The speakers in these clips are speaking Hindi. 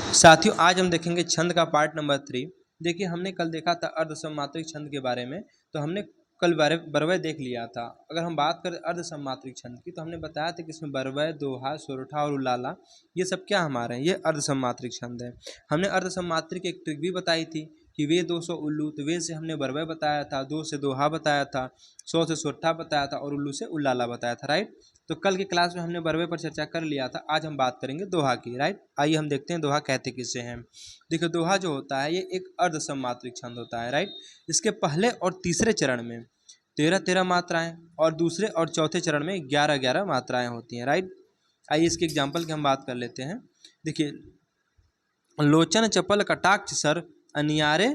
साथियों आज हम देखेंगे छंद का पार्ट नंबर 3। देखिए हमने कल देखा था अर्धसमात्रिक छंद के बारे में, तो हमने कल बरवय देख लिया था। अगर हम बात करें अर्धसमात्रिक छंद की तो हमने बताया था कि इसमें बरवय, दोहा, सोरठा और उल्लाला ये सब क्या हमारे हैं, ये अर्धसमात्रिक छंद है। हमने अर्धसमात्रिक एक ट्रिक भी बताई थी कि वे 200 उल्लू, तो वे से हमने बरवय बताया था, 2 से दोहा बताया था, 100 से सोरठा बताया था और उल्लू से उल्लाला बताया था। राइट, तो कल के क्लास में हमने बरवे पर चर्चा कर लिया था। आज हम बात करेंगे दोहा की। राइट, आइए हम देखते हैं दोहा कहते किससे हैं। देखिए दोहा जो होता है ये एक अर्धसमात्रिक छंद होता है। राइट, इसके पहले और तीसरे चरण में 13-13 मात्राएं और दूसरे और चौथे चरण में 11-11 मात्राएं होती हैं। राइट, आइए इसके एग्जाम्पल की हम बात कर लेते हैं। देखिए, लोचन चपल कटाक्ष सर अनियारे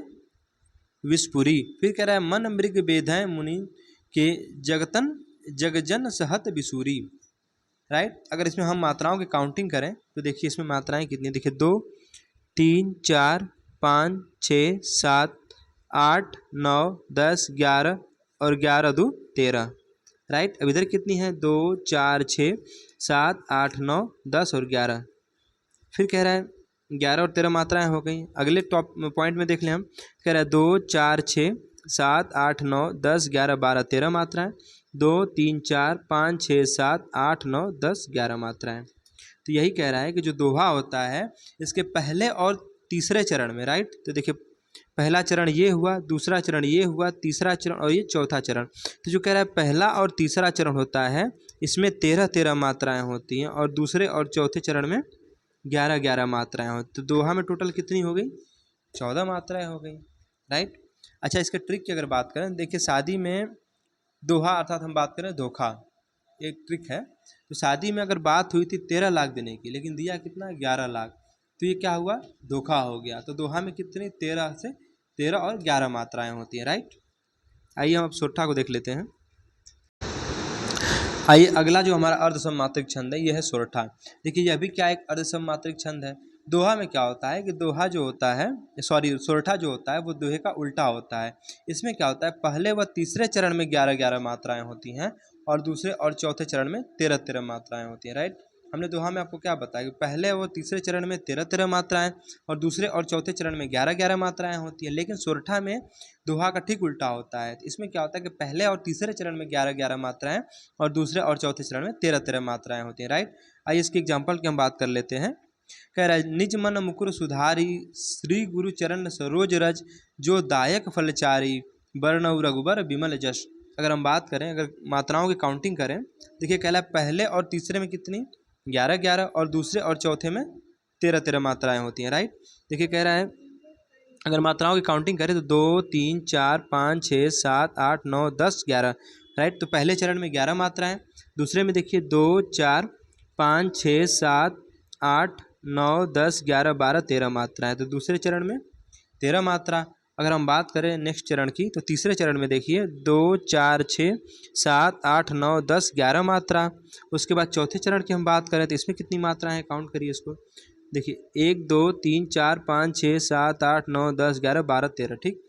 विस्फुरी। फिर कह रहा है मन मृग बेधय मुनि के जगतन जगजन सहत बिसूरी। राइट, अगर इसमें हम मात्राओं की काउंटिंग करें तो देखिए इसमें मात्राएं कितनी, देखिए 2, 3, 4, 5, 6, 7, 8, 9, 10, 11 और 11 दो 13। राइट, अब इधर कितनी है, 2, 4, 6, 7, 8, 9, 10 और 11। फिर कह रहा है 11 और 13 मात्राएं हो गई। अगले टॉप पॉइंट में देख लें हम, कह रहा है 2, 4, 6, 7, 8, 9, 10, 11, 12, 13 मात्राएं, 2, 3, 4, 5, 6, 7, 8, 9, 10, 11 मात्राएं। तो यही कह रहा है कि जो दोहा होता है इसके पहले और तीसरे चरण में। राइट, तो देखिए पहला चरण ये हुआ, दूसरा चरण ये हुआ, तीसरा चरण और ये चौथा चरण। तो जो कह रहा है पहला और तीसरा चरण होता है इसमें 13-13 मात्राएं होती हैं और दूसरे और चौथे चरण में 11-11 मात्राएं होती। तो दोहा में टोटल कितनी हो गई, 14 मात्राएं हो गई। राइट, अच्छा इसके ट्रिक की अगर बात करें, देखिए शादी में दोहा अर्थात हम बात करें धोखा, एक ट्रिक है। तो शादी में अगर बात हुई थी 13 लाख देने की लेकिन दिया कितना, 11 लाख, तो ये क्या हुआ, धोखा हो गया। तो दोहा में कितनी, 13 और 11 मात्राएं होती हैं। राइट, आइए हम अब सोरठा को देख लेते हैं। आइए अगला जो हमारा अर्धसमात्रिक छंद है यह है सोरठा। देखिए यह भी क्या एक अर्धसमात्रिक छंद है। दोहा में क्या होता है कि दोहा जो होता है, सोरठा जो होता है वो दोहे का उल्टा होता है। इसमें क्या होता है, पहले व तीसरे चरण में 11-11 मात्राएं होती हैं और दूसरे और चौथे चरण में 13-13 मात्राएं होती हैं। राइट, हमने दोहा में आपको क्या बताया कि पहले और तीसरे चरण में 13-13 मात्राएं और दूसरे और चौथे चरण में 11-11 मात्राएं होती हैं। लेकिन सोरठा में दोहा का ठीक उल्टा होता है। इसमें क्या होता है कि पहले और तीसरे चरण में 11-11 मात्राएं और दूसरे और चौथे चरण में 13-13 मात्राएं होती हैं। राइट, आइए इसके एग्जाम्पल की हम बात कर लेते हैं। कह रहा है निज मन मुकुर सुधारी श्री गुरु चरण सरोज रज जो दायक फलचारी बरनऊ रघुबर विमल जश। अगर हम बात करें, अगर मात्राओं की काउंटिंग करें, देखिए कह रहा है पहले और तीसरे में कितनी, 11-11 और दूसरे और चौथे में 13-13 मात्राएं होती हैं। राइट, देखिए कह रहा है अगर मात्राओं की काउंटिंग करें तो 2, 3, 4, 5, 6, 7, 8, 9, 10, 11। राइट, तो पहले चरण में 11 मात्राएं, दूसरे में देखिए 2, 4, 5, 6, 7, 8, 9, 10, 11, 12, 13 मात्राएं। तो दूसरे चरण में 13 मात्रा। अगर हम बात करें नेक्स्ट चरण की तो तीसरे चरण में देखिए 2, 4, 6, 7, 8, 9, 10, 11 मात्रा। उसके बाद चौथे चरण की हम बात करें तो इसमें कितनी मात्रा है, काउंट करिए इसको। देखिए 1, 2, 3, 4, 5, 6, 7, 8, 9, 10, 11, 12, 13। ठीक,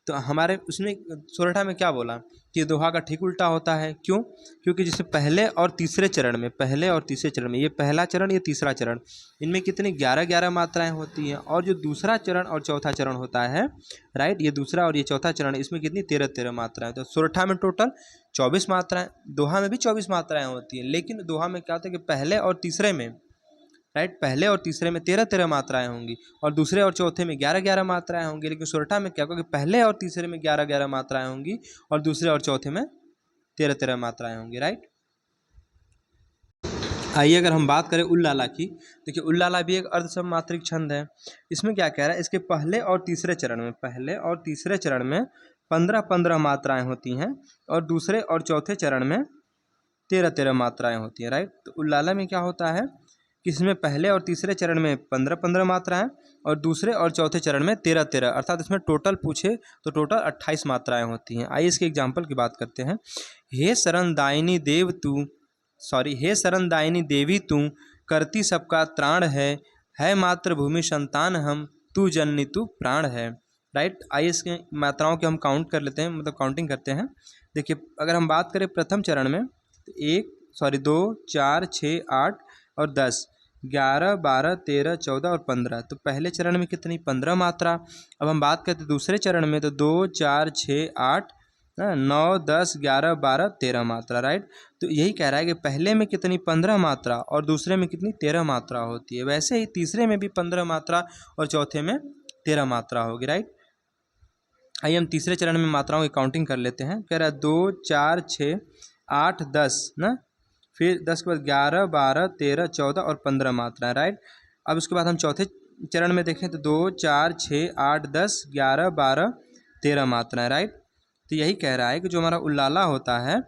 तो हमारे उसमें सोरठा में क्या बोला कि दोहा का ठीक उल्टा होता है। क्यों, क्योंकि जैसे पहले और तीसरे चरण में, पहले और तीसरे चरण में, ये पहला चरण ये तीसरा चरण, इनमें कितनी 11-11 मात्राएं होती हैं और जो दूसरा चरण और चौथा चरण होता है, राइट, ये दूसरा और ये चौथा चरण, इसमें कितनी 13-13 मात्राएं। तो सोरठा में टोटल 24 मात्राएं, दोहा में भी 24 मात्राएं होती हैं। लेकिन दोहा में क्या होता है कि पहले और तीसरे में, राइट, पहले और तीसरे में 13-13 मात्राएं होंगी और दूसरे और चौथे में 11-11 मात्राएं होंगी। लेकिन सोरठा में क्या होगा कि पहले और तीसरे में 11-11 मात्राएं होंगी और दूसरे और चौथे में 13-13 मात्राएं होंगी। राइट, आइए अगर हम बात करें उल्लाला की, देखिए उल्लाला भी एक अर्धसमात्रिक छंद है। इसमें क्या कह रहा है, इसके पहले और तीसरे चरण में, पहले और तीसरे चरण में 15-15 मात्राएं होती हैं और दूसरे और चौथे चरण में 13-13 मात्राएं होती हैं। राइट, तो उल्लाला में क्या होता है कि इसमें पहले और तीसरे चरण में 15-15 मात्राएं और दूसरे और चौथे चरण में 13-13, अर्थात इसमें टोटल पूछे तो टोटल 28 मात्राएं होती हैं। आइए इसके एग्जाम्पल की बात करते हैं। हे शरणदायिनी देव तू, हे शरणदायिनी देवी तू करती सबका त्राण है मातृभूमि संतान हम, तू जननी तू प्राण है। राइट, आइए इसके मात्राओं के हम काउंट कर लेते हैं, मतलब काउंटिंग करते हैं। देखिए अगर हम बात करें प्रथम चरण में तो 2, 4, 6, 8 और 10, 11, 12, 13, 14 और 15। तो पहले चरण में कितनी 15 मात्रा। अब हम बात करते दूसरे चरण में, तो 2, 4, 6, 8, 9, 10, 11, 12, 13 मात्रा, राइट। तो यही कह रहा है कि पहले में कितनी 15 मात्रा और दूसरे में कितनी 13 मात्रा होती है। वैसे ही तीसरे में भी 15 मात्रा और चौथे में 13 मात्रा होगी, राइट। आइए हम तीसरे चरण में मात्राओं की काउंटिंग कर लेते हैं। कह रहा है 2, 4, 6, 8, 10 ना, फिर 10 के बाद 11, 12, 13, 14 और 15 मात्राएं, राइट। अब उसके बाद हम चौथे चरण में देखें तो 2, 4, 6, 8, 10, 11, 12, 13 मात्राएं, राइट। तो यही कह रहा है कि जो हमारा उल्लाला होता है,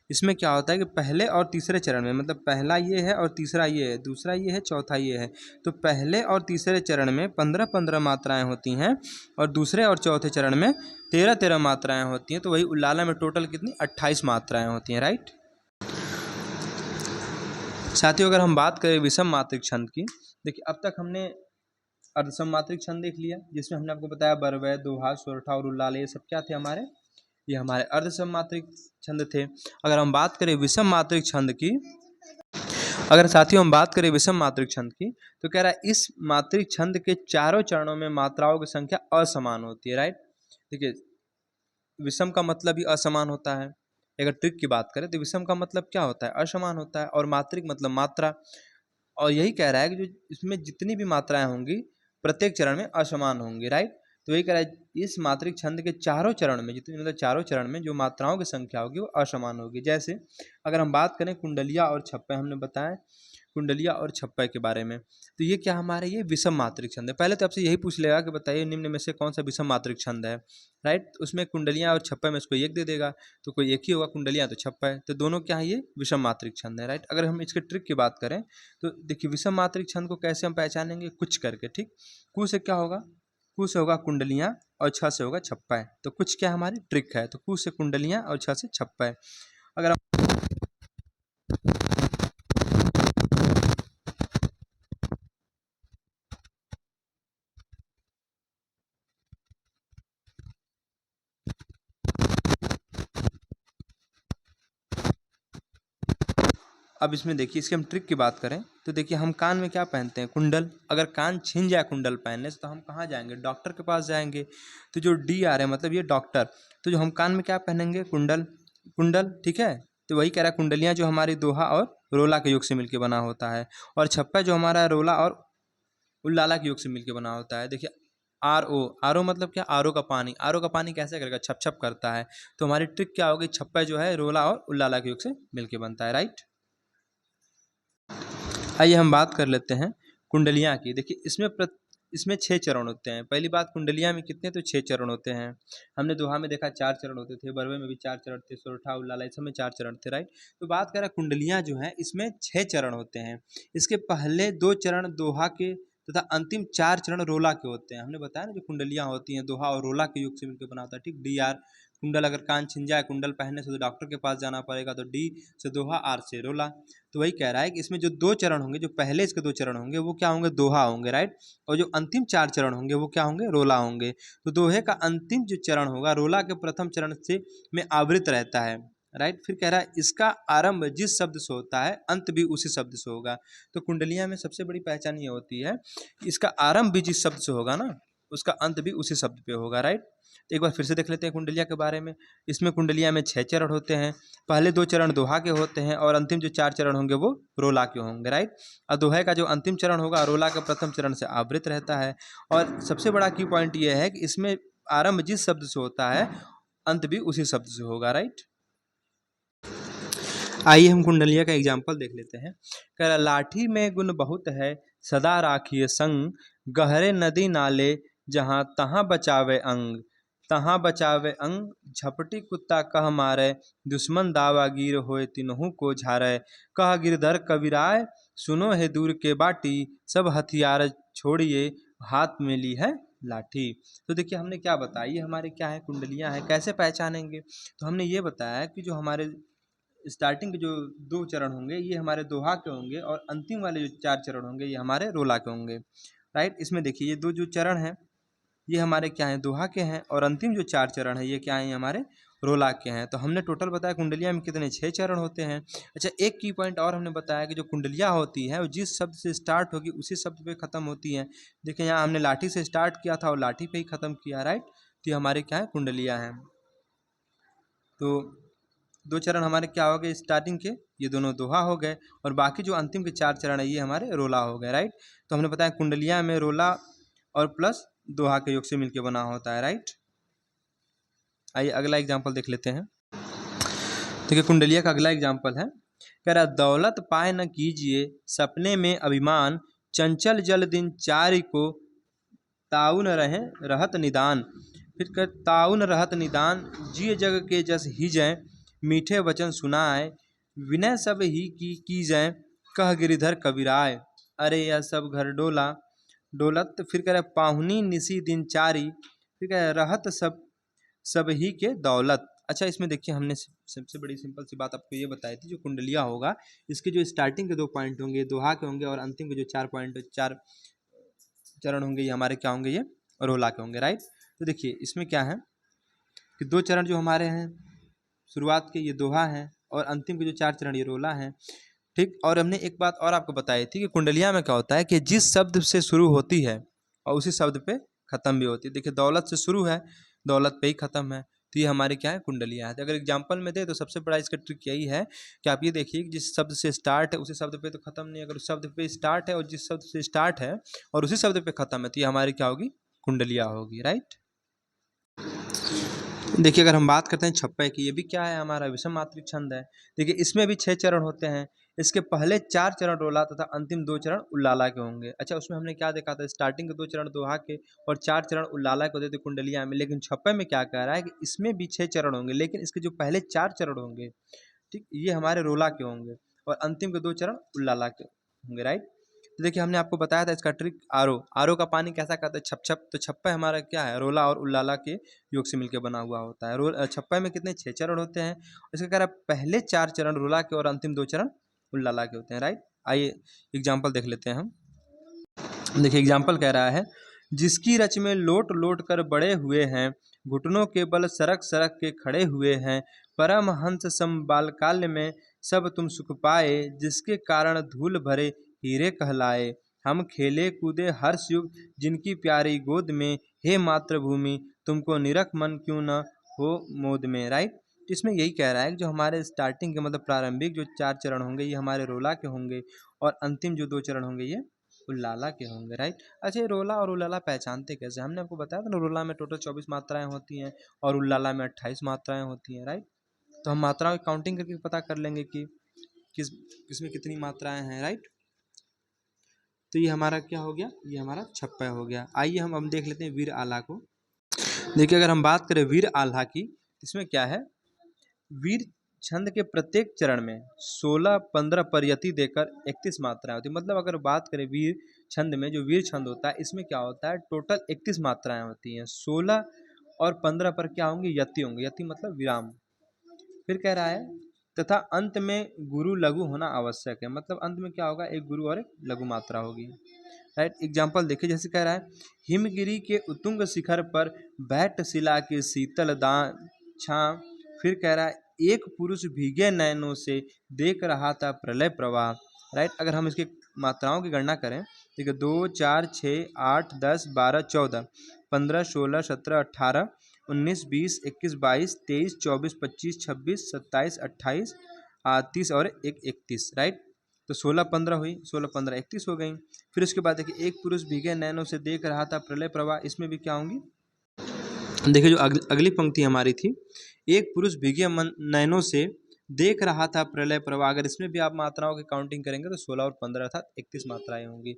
इसमें क्या होता है कि पहले और तीसरे चरण में, मतलब पहला ये है और तीसरा ये है, दूसरा ये है, चौथा ये है। तो पहले और तीसरे चरण में 15-15 मात्राएं होती हैं और दूसरे और चौथे चरण में 13-13 मात्राएं होती हैं। तो वही उल्लाला में टोटल कितनी 28 मात्राएं होती हैं, राइट। साथियों, अगर हम बात करें विषम मात्रिक छंद की, देखिए अब तक हमने अर्धसम मात्रिक छंद देख लिया, जिसमें हमने आपको बताया बरवै, दोहा, सोरठा और उल्लाले, ये सब क्या थे हमारे, ये हमारे अर्धसम मात्रिक छंद थे। अगर हम बात करें विषम मात्रिक छंद की, अगर साथियों हम बात करें विषम मात्रिक छंद की, तो कह रहा है इस मात्रिक छंद के चारों चरणों में मात्राओं की संख्या असमान होती है, राइट। देखिए विषम का मतलब ही असमान होता है। अगर ट्रिक की बात करें तो विषम का मतलब क्या होता है, असमान होता है, और मात्रिक मतलब मात्रा। और यही कह रहा है कि जो इसमें जितनी भी मात्राएं होंगी प्रत्येक चरण में असमान होंगी, राइट। तो यही कह रहा है इस मात्रिक छंद के चारों चरण में, जितनी मतलब चारों चरण में जो मात्राओं की संख्या होगी वो असमान होगी। जैसे अगर हम बात करें कुंडलिया और छप्पे, हमने बताया कुंडलिया और छप्पे के बारे में, तो ये क्या हमारे ये विषम मात्रिक छंद है। पहले तो आपसे यही पूछ लेगा कि बताइए निम्न में से कौन सा विषम मात्रिक छंद है, राइट। उसमें कुंडलियाँ और छप्पे में इसको एक दे देगा, तो कोई एक ही होगा, कुंडलियाँ तो छप्पा है, तो दोनों क्या है ये विषम मात्रिक छंद है, राइट। अगर हम इसके ट्रिक की बात करें तो देखिए विषम मात्रिक छंद को कैसे हम पहचानेंगे, कुछ करके, ठीक। कु से क्या होगा, कु से होगा कुंडलियाँ और छ से होगा छप्पा है। तो कुछ क्या हमारी ट्रिक है, तो कु से कुंडलियाँ और छ से छप्पा है। अगर अब इसमें देखिए इसके हम ट्रिक की बात करें तो देखिए हम कान में क्या पहनते हैं, कुंडल। अगर कान छिन जाए कुंडल पहनने से तो हम कहाँ जाएंगे, डॉक्टर के पास जाएंगे। तो जो डी आ रहा है मतलब ये डॉक्टर, तो जो हम कान में क्या पहनेंगे, कुंडल, कुंडल, ठीक है। तो वही कह रहा है कुंडलियाँ जो हमारी दोहा और रोला के योग से मिलकर बना होता है, और छप्पा जो हमारा रोला और उल्लाला के योग से मिलकर बना होता है। देखिए आर ओ मतलब क्या, आर ओ का पानी कैसे करेगा, छप छप करता है। तो हमारी ट्रिक क्या होगी, छप्पा जो है रोला और उल्लाला के योग से मिलकर बनता है, राइट। आइए हम बात कर लेते हैं कुंडलियाँ की। देखिए इसमें 6 चरण होते हैं। पहली बात कुंडलियाँ में कितने, तो 6 चरण होते हैं। हमने दोहा में देखा 4 चरण होते थे, बरवे में भी 4 चरण थे, सोरठा उल्लाला इस सब में 4 चरण थे, राइट। तो बात करें कुंडलियाँ जो हैं इसमें 6 चरण होते हैं। इसके पहले 2 चरण दोहा के तथा अंतिम 4 चरण रोला के होते हैं। हमने बताया ना जो कुंडलियाँ होती हैं दोहा और रोला के युग से मिलकर बना होता है, ठीक। डी आर कुंडल, अगर कान छिन जाए कुंडल पहनने से तो डॉक्टर के पास जाना पड़ेगा, तो डी से दोहा, आर से रोला। तो वही कह रहा है कि इसमें जो 2 चरण होंगे, जो पहले इसके 2 चरण होंगे वो क्या होंगे, दोहा होंगे, राइट। और जो अंतिम 4 चरण होंगे वो क्या होंगे, रोला होंगे। तो दोहे का अंतिम जो चरण होगा रोला के प्रथम चरण से में आवृत रहता है, राइट। फिर कह रहा है इसका आरंभ जिस शब्द से होता है अंत भी उसी शब्द से होगा। तो कुंडलियाँ में सबसे बड़ी पहचान ये होती है इसका आरंभ भी जिस शब्द से होगा ना, उसका अंत भी उसी शब्द पे होगा, राइट। तो एक बार फिर से देख लेते हैं कुंडलिया के बारे में। इसमें कुंडलिया में 6 चरण होते हैं। पहले 2 चरण दोहा के होते हैं और अंतिम जो 4 चरण होंगे वो रोला के होंगे, राइट। और दोहे का जो अंतिम चरण होगा रोला के प्रथम चरण से आवृत रहता है। और सबसे बड़ा की पॉइंट ये है कि इसमें आरंभ जिस शब्द से होता है अंत भी उसी शब्द से होगा, राइट। आइए हम कुंडलिया का एग्जाम्पल देख लेते हैं। कह रहा लाठी में गुण बहुत है सदा राखिए संग, गहरे नदी नाले जहाँ तहाँ बचावे अंग, तहाँ बचावे अंग, झपटी कुत्ता कह मारे, दुश्मन दावागीर होए तिनहु को झारे, कह गिरधर कबीराय सुनो है दूर के बाटी, सब हथियार छोड़िए हाथ में ली है लाठी। तो देखिए हमने क्या बताया, ये हमारे क्या है, कुंडलियाँ हैं। कैसे पहचानेंगे, तो हमने ये बताया कि जो हमारे स्टार्टिंग के जो 2 चरण होंगे ये हमारे दोहा के होंगे और अंतिम वाले जो 4 चरण होंगे ये हमारे रोला के होंगे, राइट। इसमें देखिए ये 2 जो चरण हैं ये हमारे क्या हैं, दोहा के हैं, और अंतिम जो 4 चरण है ये क्या है, हमारे रोला के हैं। तो हमने टोटल बताया कुंडलिया में कितने 6 चरण होते हैं। अच्छा, एक की पॉइंट और हमने बताया कि जो कुंडलिया होती है वो जिस शब्द से स्टार्ट होगी उसी शब्द पे ख़त्म होती है। देखिए यहाँ हमने लाठी से स्टार्ट किया था और लाठी पे ही ख़त्म किया, राइट। तो ये हमारे क्या है, कुंडलिया हैं। तो 2 चरण हमारे क्या हो गए स्टार्टिंग के, ये दोनों दोहा हो गए, और बाकी जो अंतिम के 4 चरण है ये हमारे रोला हो गए, राइट। तो हमने बताया कुंडलिया में रोला और प्लस दोहा के योग से मिलकर बना होता है, राइट। आइए अगला एग्जाम्पल देख लेते हैं। देखिए कुंडलिया का अगला एग्जाम्पल है, कह रहा दौलत पाए न कीजिए सपने में अभिमान, चंचल जल दिन चारि को ताउन रहे रहत निदान। फिर कह ताउन रहत निदान, जिय जग के जस ही जय, मीठे वचन सुनाए, विनय सब ही की जय, कह गिरिधर कबीराय। अरे यह सब घर डोला डोलत। फिर कह रहा पाहुनी निसी दिन चारी, फिर कह रहत सब ही के दौलत। अच्छा, इसमें देखिए हमने सबसे बड़ी सिंपल सी बात आपको ये बताई थी, जो कुंडलिया होगा इसके जो स्टार्टिंग के 2 पॉइंट होंगे दोहा के होंगे, और अंतिम के जो 4 चरण होंगे ये हमारे क्या होंगे, ये रोला के होंगे, राइट। तो देखिए इसमें क्या है कि 2 चरण जो हमारे हैं शुरुआत के ये दोहा हैं, और अंतिम के जो 4 चरण ये रोला हैं, ठीक। और हमने एक बात और आपको बताई थी कि कुंडलिया में क्या होता है कि जिस शब्द से शुरू होती है और उसी शब्द पे ख़त्म भी होती है। देखिए दौलत से शुरू है, दौलत पे ही ख़त्म है, तो ये हमारे क्या है, कुंडलिया है। तो अगर एग्जाम्पल में दे तो सबसे बड़ा इसका ट्रिक यही है कि आप ये देखिए कि जिस शब्द से स्टार्ट है उसी शब्द पे तो ख़त्म नहीं, अगर उस शब्द पे स्टार्ट है और जिस शब्द से स्टार्ट है और उसी शब्द पे ख़त्म है तो ये हमारी क्या होगी, कुंडलिया होगी, राइट। देखिए अगर हम बात करते हैं छप्पे की, ये भी क्या है, हमारा विषम मात्रिक छंद है। देखिए इसमें भी 6 चरण होते हैं। इसके पहले 4 चरण रोला तथा अंतिम 2 चरण उल्लाला के होंगे। अच्छा, उसमें हमने क्या देखा था, स्टार्टिंग के 2 चरण दोहा के और 4 चरण उल्लाला के होते थे कुंडलिया में। लेकिन छप्पे में क्या कह रहा है कि इसमें भी 6 चरण होंगे, लेकिन इसके जो पहले 4 चरण होंगे, ठीक, ये हमारे रोला के होंगे, और अंतिम के 2 चरण उल्लाला के होंगे, राइट। तो देखिए हमने आपको बताया था इसका ट्रिक, आरो का पानी कैसा कहता है, छप छप। तो छप्पा हमारा क्या है, रोला और उल्लाला के योग से मिलकर बना हुआ होता है। छप्पा में कितने 6 चरण होते हैं, इसका कह रहा है पहले 4 चरण रोला के और अंतिम 2 चरण उल्लाला के होते हैं, राइट। आइए एग्जाम्पल देख लेते हैं हम। देखिए एग्जाम्पल कह रहा है, जिसकी रच में लोट लोट कर बड़े हुए हैं, घुटनों के बल सरक सरक के खड़े हुए हैं, परमहंस सम बालकाल में सब तुम सुख पाए, जिसके कारण धूल भरे हीरे कहलाए। हम खेले कूदे हर्ष युग जिनकी प्यारी गोद में, हे मातृभूमि तुमको निरख मन क्यों न हो मोद में, राइट। इसमें यही कह रहा है कि जो हमारे स्टार्टिंग के मतलब प्रारंभिक जो 4 चरण होंगे ये हमारे रोला के होंगे, और अंतिम जो 2 चरण होंगे ये उल्लाला के होंगे, राइट। अच्छा, ये रोला और उल्लाला पहचानते कैसे, हमने आपको बताया था ना, रोला में टोटल 24 मात्राएं होती हैं और उल्लाला में 28 मात्राएं होती हैं, राइट। तो हम मात्राओं की काउंटिंग करके पता कर लेंगे कि किसमें कितनी मात्राएं हैं, राइट। तो ये हमारा क्या हो गया, ये हमारा छप्पा हो गया। आइए हम देख लेते हैं वीर आला को। देखिए अगर हम बात करें वीर आल्हा की, इसमें क्या है, वीर छंद के प्रत्येक चरण में 16-15 पर यति देकर 31 मात्राएं होती है। मतलब अगर बात करें वीर छंद में, जो वीर छंद होता है इसमें क्या होता है, टोटल 31 मात्राएं होती हैं। 16 और 15 पर क्या होंगे, यति होंगे, यति मतलब विराम। फिर कह रहा है तथा अंत में गुरु लघु होना आवश्यक है, मतलब अंत में क्या होगा, एक गुरु और एक लघु मात्रा होगी, राइट। एग्जाम्पल देखिए, जैसे कह रहा है, हिमगिरी के उतुंग शिखर पर बैठ शिला के शीतल दान छां। फिर कह रहा है, एक पुरुष भीगे नयनों से देख रहा था प्रलय प्रवाह, राइट। अगर हम इसकी मात्राओं की गणना करें, देखिए 2, 4, 6, 8, 10, 12, 14, 15, 16, 17, 18, 19, 20, 21, 22, 23, 24, 25, 26, 27, 28, 30 और एक 31, राइट। तो 16-15 हुई, 16-15 31 हो गई। फिर उसके बाद देखिए, एक पुरुष भीगे नैनों से देख रहा था प्रलय प्रवाह, इसमें भी क्या होंगी, देखिए जो अगली पंक्ति हमारी थी, एक पुरुष भीगे नैनों से देख रहा था प्रलय प्रवाह, अगर इसमें भी आप मात्राओं की काउंटिंग करेंगे तो 16 और 15 अर्थात 31 मात्राएं होंगी।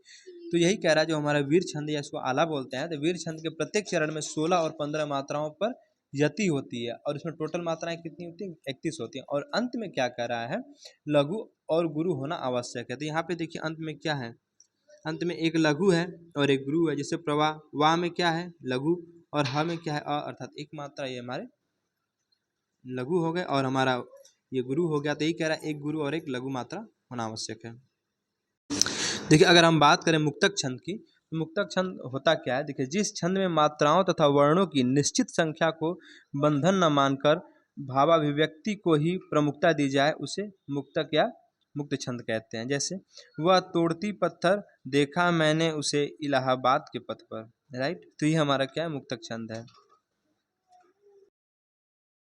तो यही कह रहा है, जो हमारा वीर छंद या इसको आला बोलते हैं, तो वीर छंद के प्रत्येक चरण में 16 और 15 मात्राओं पर यति होती है, और इसमें टोटल मात्राएं कितनी होती हैं, 31 होती हैं। और अंत में क्या कह रहा है, लघु और गुरु होना आवश्यक है। तो यहाँ पे देखिए अंत में क्या है, अंत में एक लघु है और एक गुरु है। जैसे प्रवाह, वाह में क्या है, लघु, और ह में क्या है, अ, अर्थात एक मात्रा, ये हमारे लघु हो गए, और हमारा ये गुरु हो गया। तो यही कह रहा है, एक गुरु और एक लघु मात्रा होना आवश्यक है। देखिए अगर हम बात करें मुक्तक छंद की, तो मुक्तक छंद होता क्या है, देखिए जिस छंद में मात्राओं तथा वर्णों की निश्चित संख्या को बंधन न मानकर भावाभिव्यक्ति को ही प्रमुखता दी जाए उसे मुक्तक या मुक्त छंद कहते हैं। जैसे वह तोड़ती पत्थर देखा मैंने उसे इलाहाबाद के पथ पर, राइट। तो ये हमारा क्या है, मुक्तक छंद है।